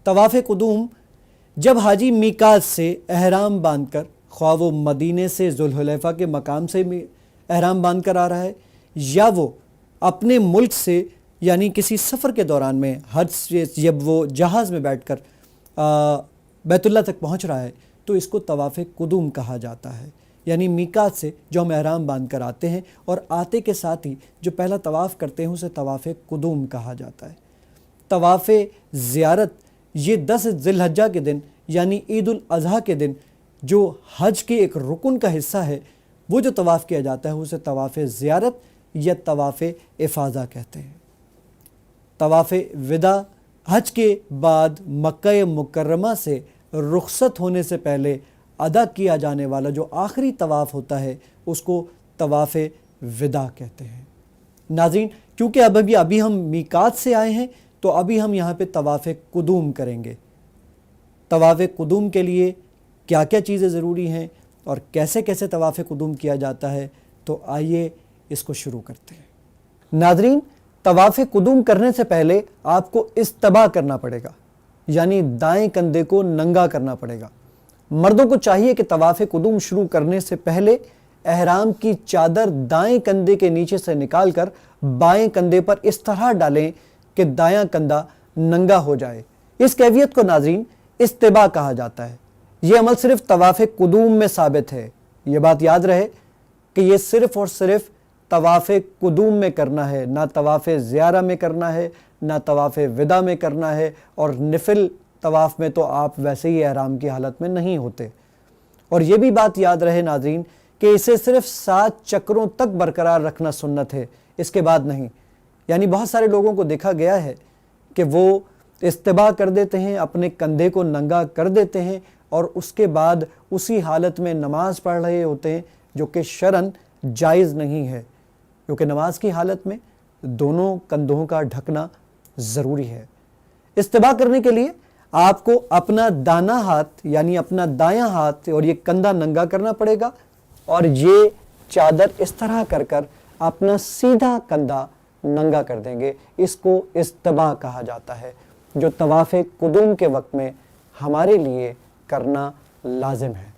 طواف قدوم جب حاجی میقات سے احرام باندھ کر، خواہ وہ مدینے سے ذوالحلیفہ کے مقام سے احرام باندھ کر آ رہا ہے یا وہ اپنے ملک سے یعنی کسی سفر کے دوران میں حج سے جب وہ جہاز میں بیٹھ کر بیت اللہ تک پہنچ رہا ہے، تو اس کو طواف قدوم کہا جاتا ہے۔ یعنی میقات سے جو ہم احرام باندھ کر آتے ہیں اور آتے کے ساتھ ہی جو پہلا طواف کرتے ہیں اسے طواف قدوم کہا جاتا ہے۔ طواف زیارت یہ 10 ذی الحجہ کے دن یعنی عید الاضحیٰ کے دن جو حج کے ایک رکن کا حصہ ہے، وہ جو طواف کیا جاتا ہے اسے طواف زیارت یا طواف افاضہ کہتے ہیں۔ طواف وداع حج کے بعد مکہ مکرمہ سے رخصت ہونے سے پہلے ادا کیا جانے والا جو آخری طواف ہوتا ہے اس کو طواف وداع کہتے ہیں۔ ناظرین، کیونکہ ابھی ہم میقات سے آئے ہیں تو ابھی ہم یہاں پہ طواف قدوم کریں گے۔ طواف قدوم کے لیے کیا کیا چیزیں ضروری ہیں اور کیسے کیسے طواف قدوم کیا جاتا ہے، تو آئیے اس کو شروع کرتے ہیں۔ ناظرین، طواف قدوم کرنے سے پہلے آپ کو استباء کرنا پڑے گا، یعنی دائیں کندھے کو ننگا کرنا پڑے گا۔ مردوں کو چاہیے کہ طواف قدوم شروع کرنے سے پہلے احرام کی چادر دائیں کندھے کے نیچے سے نکال کر بائیں کندھے پر اس طرح ڈالیں کہ دایاں کندھا ننگا ہو جائے۔ اس کیفیت کو ناظرین استباء کہا جاتا ہے۔ یہ عمل صرف طواف قدوم میں ثابت ہے۔ یہ بات یاد رہے کہ یہ صرف اور صرف طواف قدوم میں کرنا ہے، نہ طواف زیارہ میں کرنا ہے، نہ طواف وداع میں کرنا ہے، اور نفل طواف میں تو آپ ویسے ہی احرام کی حالت میں نہیں ہوتے۔ اور یہ بھی بات یاد رہے ناظرین کہ اسے صرف 7 چکروں تک برقرار رکھنا سنت ہے، اس کے بعد نہیں۔ یعنی بہت سارے لوگوں کو دیکھا گیا ہے کہ وہ استباء کر دیتے ہیں، اپنے کندھے کو ننگا کر دیتے ہیں اور اس کے بعد اسی حالت میں نماز پڑھ رہے ہوتے ہیں، جو کہ شرعاً جائز نہیں ہے، کیونکہ نماز کی حالت میں دونوں کندھوں کا ڈھکنا ضروری ہے۔ استباء کرنے کے لیے آپ کو اپنا دانا ہاتھ یعنی اپنا دایاں ہاتھ اور یہ کندھا ننگا کرنا پڑے گا، اور یہ چادر اس طرح کر کر اپنا سیدھا کندھا ننگا کر دیں گے۔ اس کو استباء کہا جاتا ہے، جو طواف قدوم کے وقت میں ہمارے لیے کرنا لازم ہے۔